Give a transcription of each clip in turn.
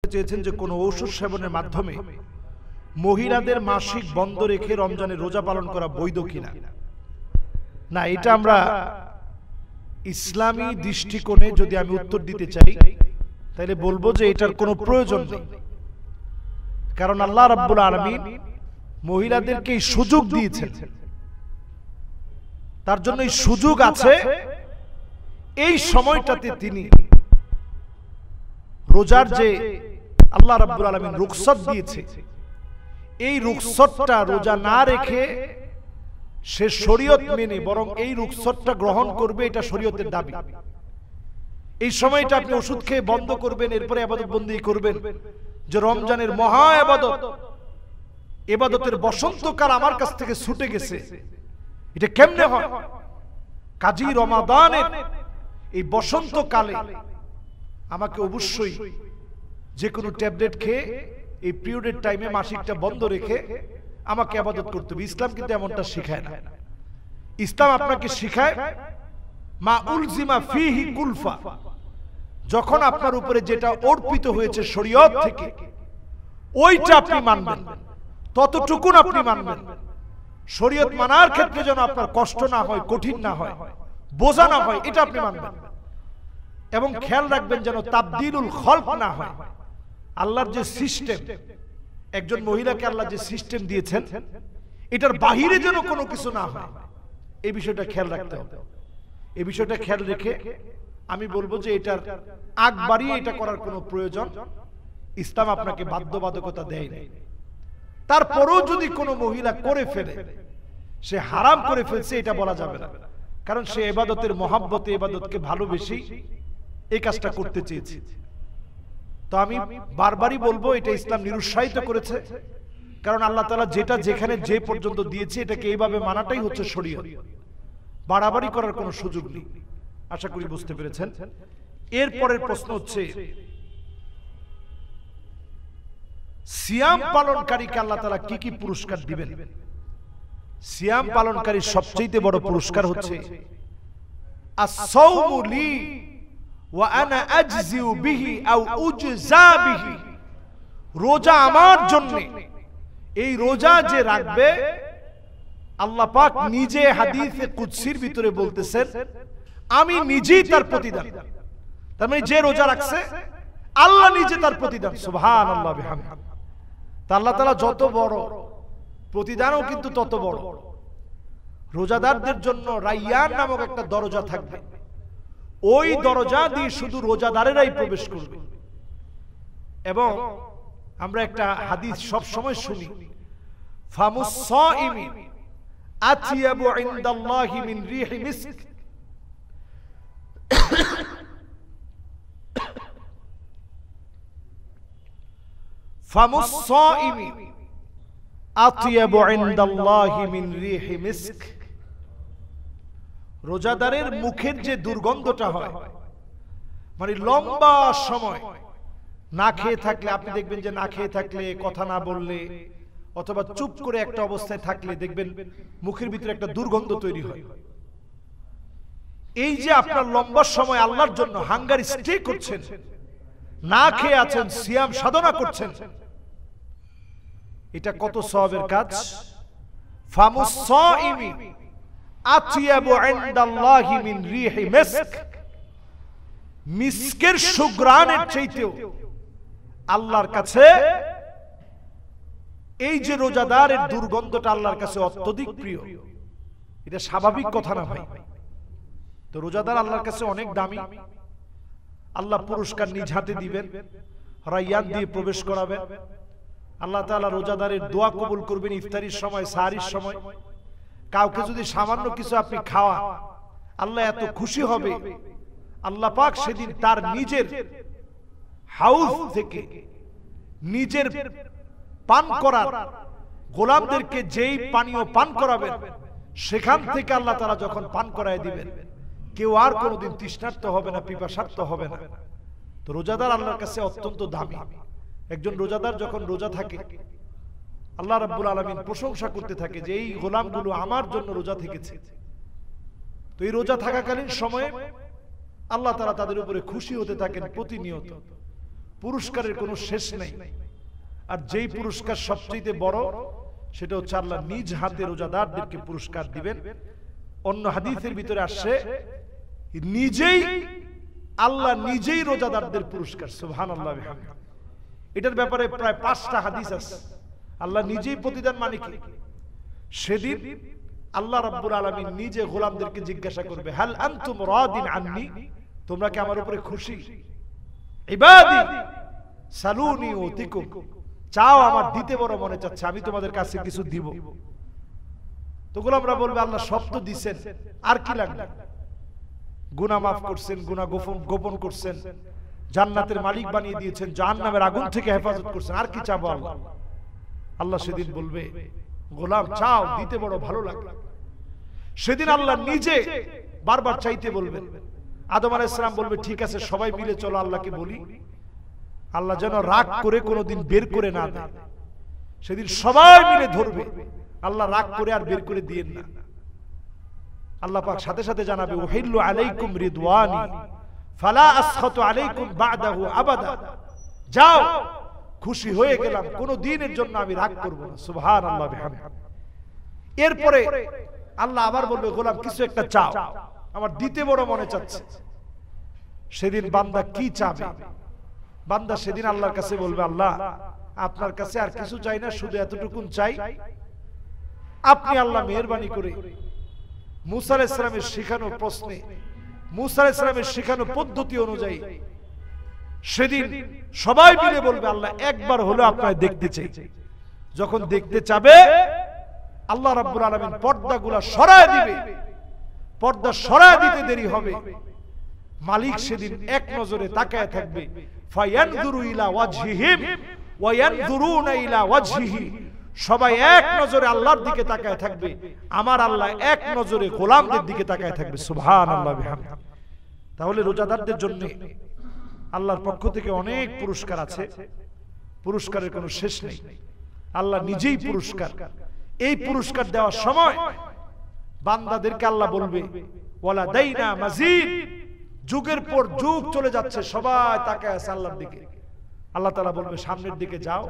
চেয়েছেন যে কোনো ঔষধ সেবনের মাধ্যমে মহিলাদের মাসিক বন্ধ রেখে রমজানের রোজা পালন করা বৈধ কিনা। না, এটা আমরা ইসলামী দৃষ্টিকোণে যদি আমি উত্তর দিতে চাই তাহলে বলবো যে এটার কোনো প্রয়োজন নেই। কারণ আল্লাহ রাব্বুল আলামিন মহিলাদেরকে এই সুযোগ দিয়েছেন, তার জন্য এই সুযোগ আছে। এই সময়টাতে তিনি রোজার যে আল্লাহ রাব্বুল আলামিন রুখসত দিয়েছে, এই রুখসতটা রোজা না রেখে সে শরীয়ত মেনে বরং এই রুখসতটা গ্রহণ করবে, এটা শরীয়তের দাবি। এই সময়টা আপনি ওষুধ খেয়ে বন্ধ করবেন, এরপরে ইবাদত বন্দেগী করবেন, যে রমজানের মহা ইবাদত, ইবাদতের বসন্তকাল আমার কাছ থেকে ছুটে গেছে, এটা কেমনে হয়? কাজী রমাদানের এই বসন্তকালে আমাকে অবশ্যই যে কোনো ট্যাবলেট খেয়ে এই পিরিয়ডের টাইমে মাসিকটা বন্ধ রেখে আমাকে ইবাদত করতে হবে। ইসলাম কিন্তু এমনটা শেখায় না। ইসলাম আপনাকে শেখায় মা উলজিমা ফিহি কুলফা, যখন আপনার উপরে যেটা অর্পিত হয়েছে শরীয়ত থেকে ওইটা আপনি মানবেন, ততটুকুন আপনি মানবেন। শরীয়ত মানার ক্ষেত্রে যেন আপনার কষ্ট না হয়, কঠিন না হয়, বোঝা না হয়, এটা আপনি মানবেন। এবং খেয়াল রাখবেন যেন তাবদীলুল খলক না হয়। আল্লাহর যে সিস্টেম, একজন মহিলাকে আল্লাহ যে সিস্টেম দিয়েছেন এটার বাহিরে যেন কোনো কিছু না হয়, এই বিষয়টা খেয়াল রাখতে হবে। এই বিষয়টা খেয়াল রেখে আমি বলবো যে এটার আগ বাড়িয়ে এটা করার কোনো প্রয়োজন ইসলাম আপনাকে বাধ্যবাধকতা দেয় না। তারপরেও যদি কোনো মহিলা করে ফেলে, সে হারাম করে ফেলছে, এটা বলা যাবে না। কারণ সে ইবাদতের মহাব্বতে, ইবাদতকে ভালোবেসে এই কাজটা করতে চেয়েছে। তো আমি বারবারই বলবো এটা ইসলাম নিরুৎসাহিত করেছে। কারণ আল্লাহ তাআলা যেটা যেখানে যে পর্যন্ত দিয়েছে এটাকে এইভাবে মানাটাই হচ্ছে শরীয়ত। বাড়াবাড়ি করার কোনো সুযোগ নেই। আশা করি বুঝতে পেরেছেন। এরপরের প্রশ্ন হচ্ছে, সিয়াম পালনকারীকে আল্লাহ তাআলা কি কি পুরস্কার দিবেন? সিয়াম পালনকারীর সবচেয়ে বড় পুরস্কার হচ্ছে আস-সাওমু লি ওয়া আনা আজজিউ বিহি আও উজজা বিহি, রোজা আমার জন্য। এই রোজা যে রাখবে, আল্লাহ পাক নিজে হাদিসে কুদসির ভিতরে বলতেছেন আমি নিজেই তার প্রতিদান। তার মানে যে রোজা রাখছে আল্লাহ নিজে তার প্রতিদান। সুবহানাল্লাহ বিহামদিহি। তা আল্লাহ তাআলা যত বড়, প্রতিদানও কিন্তু তত বড়। রোজাদারদের জন্য রাইয়ান নামক একটা দরজা থাকবে, ওই দরজা দিয়ে শুধু রোজাদারেরাই প্রবেশ করবে। এবং আমরা একটা হাদিস সব সময় শুনি, ফামুস সাইমি আতিয়াবু ইনদাল্লাহি মিন রিহি মিস্ক, ফামুস সাইমি আতিয়াবু ইনদাল্লাহি মিন রিহি মিস্ক। রোজাদারের মুখের যে দুর্গন্ধটা হয়, মানে লম্বা সময় না খেয়ে থাকলে, আপনি দেখবেন যে না খেয়ে থাকলে, কথা না বললে অথবা চুপ করে একটা অবস্থায় থাকলে দেখবেন মুখের ভিতরে একটা দুর্গন্ধ তৈরি হয়। এই যে আপনার লম্বা সময় আল্লাহর জন্য হাঙ্গার স্টে করছেন, না খেয়ে আছেন, সিয়াম সাধনা করছেন, এটা কত সওয়াবের কাজ। ফামুস সাইমি আতিয়াবু ইনদাল্লাহি মিন রিহি মিস্ক, মিস্কের সুঘ্রাণের চাইতেও আল্লাহর কাছে এই যে রোজাদারের দুর্গন্ধটা আল্লাহর কাছে অত্যধিক প্রিয়। এটা স্বাভাবিক কথা না ভাই। তো রোজাদার আল্লাহর কাছে অনেক দামি। আল্লাহ পুরস্কার নিজ হাতে দিবেন, রাইয়ান দিয়ে প্রবেশ করাবেন। আল্লাহ তাআলা রোজাদারের দোয়া কবুল করবেন ইফতারির সময়, সাহরির সময়। কাউকে যদি সামান্য কিছু আপনি খাওয়া, আল্লাহ এত খুশি হবে, আল্লাহ পাক সেদিন তার নিজের হাউস থেকে নিজের পান করার গোলামদেরকে যেই পানীয় পান করাবেন, সেখান থেকে আল্লাহ তাআলা যখন পান করায় দিবেন, কেউ আর কোনোদিন তৃষ্ণার্ত হবে না, পিপাসার্ত হবে না। তো রোজাদার আল্লাহর কাছে অত্যন্ত দামি। একজন রোজাদার যখন রোজা থাকে, আল্লাহ রাব্বুল আলামিন প্রশংসা করতে থাকে যে এই গোলামগুলো আমার জন্য রোজা থেকেছে। তো এই রোজা থাকাকালীন সময়ে আল্লাহ তাআলা তাদের উপরে খুশি হতে থাকেন প্রতিনিয়ত। পুরস্কারের কোনো শেষ নেই। আর যেই পুরস্কার সবচেয়ে বড় সেটা হচ্ছে আল্লাহ নিজ হাতে রোজাদারদেরকে পুরস্কার দিবেন। অন্য হাদিসের ভিতরে আসছে আল্লাহ নিজেই রোজাদারদের পুরস্কার। সুবহানাল্লাহ বিহামদিহি। এটার ব্যাপারে প্রায় 5টা হাদিস আছে। আল্লাহ নিজেই প্রতিদান মানে কি? সেদিন আল্লাহ রাব্বুল আলামিন নিজে গোলামদেরকে জিজ্ঞাসা করবে, হাল আনতুম রাদিন আন্নি, তোমরা কি আমার উপরে খুশি? ইবাদি সালুনি উতিকুম, চাও আমার দিতে বড় মনে চাচ্ছে, আমি তোমাদের কাছে কিছু দিব। তো গোলামরা বলবে, আল্লাহ সব তো দিবেন, আর কি লাগবে? গুনাহ মাফ করছেন, গুনাহ গোপন করছেন, জান্নাতের মালিক বানিয়ে দিয়েছেন, জাহান্নামের আগুন থেকে হেফাজত করছেন, আর কি চাবো আল্লাহ? আল্লাহ সেদিন বলবে, গোলাম চাও, দিতে বড় ভালো লাগে। সেদিন আল্লাহ নিজে বারবার চাইতে বলবেন। আদম আলাইহিস সালাম বলবে, ঠিক আছে সবাই মিলে চলো আল্লাহকে বলি। আল্লাহ যেন রাগ করে কোনোদিন বের করে না দেয়। সেদিন সবাই মিলে ধরবে, আল্লাহ রাগ করে আর বের করে দিয়েন না। আল্লাহ পাক সাথে সাথে জানাবে, উহিল্লু আলাইকুম রিদওয়ানি ফালা আসখাতু আলাইকুম বা'দাহু আবাদা, যাও খুশি হয়ে গেলাম, কোন দিনের জন্য আমি রাগ করব না। সুবহানাল্লাহ বিহামদিহি। এরপরে আল্লাহ আবার বলবে, গোলাম কিছু একটা চাও, আমার দিতে বড় মনে চাচ্ছে। সেদিন বান্দা কি চাবে? বান্দা সেদিন আল্লাহর কাছে বলবে, আল্লাহ আপনার কাছে আর কিছু চাই না, শুধু এতটুকুন চাই, আপনি আল্লাহ মেহেরবানি করে মুসা আলাইহিস সালামের শেখানো প্রশ্নে, মুসা আলাইহিস সালামের শেখানো পদ্ধতি অনুযায়ী সেদিন সবাই মিলে বলবে, আল্লাহ একবার হলো আপনাকে দেখতে চাই। যখন দেখতে চাবে, আল্লাহ রাব্বুল আলামিন পর্দাগুলা সরায় দিবে। পর্দা সরায় দিতে দেরি হবে, মালিক সেদিন এক নজরে তাকায় থাকবে। ফায়ানজুরু ইলা ওয়াজহিহিম ওয়া ইয়ানজুরুনা ইলা ওয়াজহিহি, সবাই এক নজরে আল্লাহর দিকে তাকায় থাকবে, আমার আল্লাহ এক নজরে গোলামদের দিকে তাকায় থাকবে। সুবহানাল্লাহ বিহামদিহি। তাহলে রোজাদারদের জন্য আল্লাহর পক্ষ থেকে অনেক পুরস্কার আছে, পুরস্কারের কোনো শেষ নেই। আল্লাহ নিজেই পুরস্কার। এই পুরস্কার দেওয়ার সময় বান্দাদেরকে আল্লাহ বলবে, ওয়ালা দাইনা মাজিদ, যুগের পর যুগ চলে যাচ্ছে, সবাই তাকায় আছে আল্লাহর দিকে। আল্লাহ তাআলা বলবে, সামনের দিকে যাও,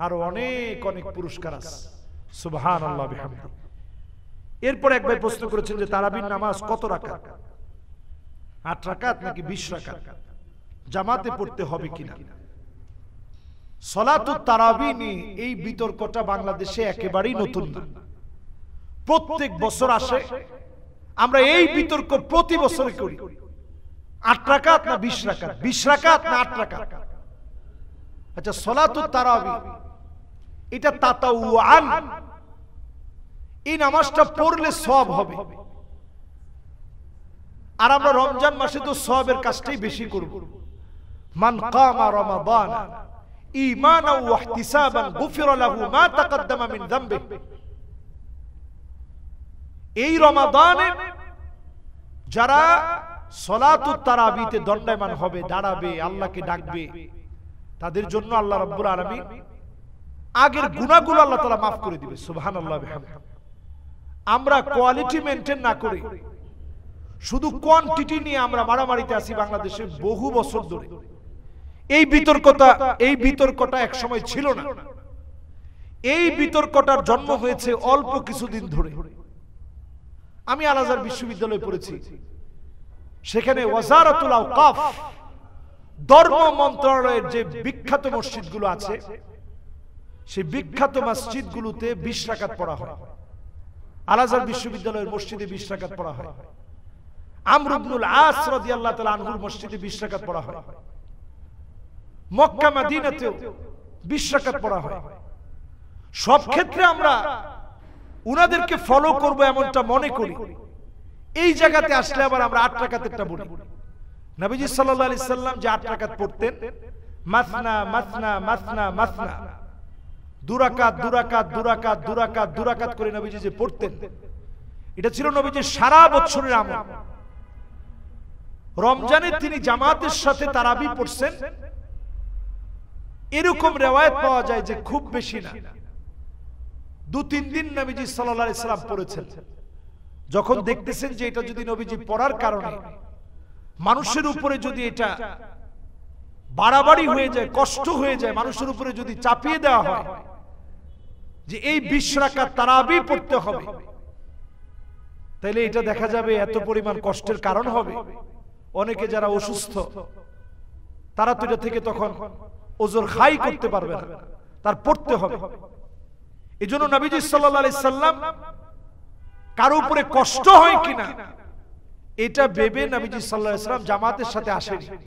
আরো অনেক অনেক পুরস্কার আছে। সুবহানাল্লাহ বিহামদিহি। এরপর এক ভাই প্রশ্ন করেছেন যে তারাবির নামাজ কত রাকাত? 8 রাকাত নাকি 20 রাকাত? জামাতে পড়তে হবে কিনা? সালাতুত তারাবি নিয়ে এই বিতর্কটা বাংলাদেশে একেবারেই নতুন না, প্রত্যেক বছর আসে। আমরা এই বিতর্ক প্রতি বছরে করি, 8 রাকাত না 20 রাকাত, 20 রাকাত না 8 রাকাত। আচ্ছা, সালাতুত তারাবি এটা তাতাওয়ান, এই নামাজটা পড়লে সওয়াব হবে। আর আমরা রমজান মাসে তো সওয়াবের কাজটাই বেশি করব। মান কামা রমাদান ঈমানান ওয়া ইহতিসাবান গুফিরা লাহু মা তাকদ্দামা মিন যামবিহি। এই রমাদানে যারা সালাতুত তারাবিতে দণ্ডায়মান হবে, দাঁড়াবে, আল্লাহকে ডাকবে, তাদের জন্য আল্লাহ রাব্বুল আলামিন আগের গুনাহগুলো আল্লাহ তাআলা মাফ করে দিবে। সুবহানাল্লাহ বিহামদিহি। আমরা কোয়ালিটি মেইনটেইন না করে শুধু কোয়ান্টিটি নিয়ে আমরা মারামারিতে আছি বাংলাদেশে বহু বছর ধরে। এই বিতর্কটা এক সময় ছিল না। এই বিতর্কটার জন্ম হয়েছে অল্প কিছুদিন ধরে। আমি আল আজহার বিশ্ববিদ্যালয়ে পড়েছি, সেখানে ওয়াজারাতুল আওকাফ, ধর্ম মন্ত্রণালয়ের যে বিখ্যাত মসজিদগুলো আছে, সেই বিখ্যাত মসজিদগুলোতে 20 রাকাত পড়া হয়। আল আজহার বিশ্ববিদ্যালয়ের মসজিদে 20 রাকাত পড়া হয়। আমর ইবনুল আস রাদিয়াল্লাহু তাআলা আনহুর মসজিদে 20 রাকাত পড়া হয়। মক্কা মদিনাতেও 20 রাকাত পড়া হয়। সব ক্ষেত্রে আমরা উনাদেরকে ফলো করব এমনটা মনে করি। এই জায়গাতে আসলে আবার আমরা 8 রাকাতেরটা বলি। নবীজি সাল্লাল্লাহু আলাইহি সাল্লাম যে 8 রাকাত পড়তেন, মাসনা মাসনা মাসনা মাসনা, 2 রাকাত 2 রাকাত 2 রাকাত 2 রাকাত 2 রাকাত করে নবীজি যে পড়তেন, এটা ছিল নবীজির সারা বছরের আমল। রমজানে তিনি জামাতের সাথে তারাবি পড়ছেন, এরকম রিওয়ায়াত পাওয়া যায় যে খুব বেশি না, 2-3 দিন নবীজি সাল্লাল্লাহু আলাইহি সাল্লাম পড়েছেন। যখন দেখতেছেন যে এটা যদি নবীজি পড়ার কারণে মানুষের উপরে যদি এটা বাড়াবাড়ি হয়ে যায়, কষ্ট হয়ে যায়, মানুষের উপরে যদি চাপিয়ে দেওয়া হয় যে এই 20 রাকাত তারাবি পড়তে হবে, তাহলে এটা দেখা যাবে এত পরিমাণ কষ্টের কারণ হবে। অনেকে যারা অসুস্থ তারা তো এটা থেকে তখন ওজোর খাই করতে পারবে না, তার পড়তে হবে। এজন্য নবীজি সাল্লাল্লাহু আলাইহি সাল্লাম কারো উপরে কষ্ট হয় কিনা এটা ভেবে নবীজি সাল্লাল্লাহু আলাইহি সাল্লাম জামাতের সাথে আসেনি।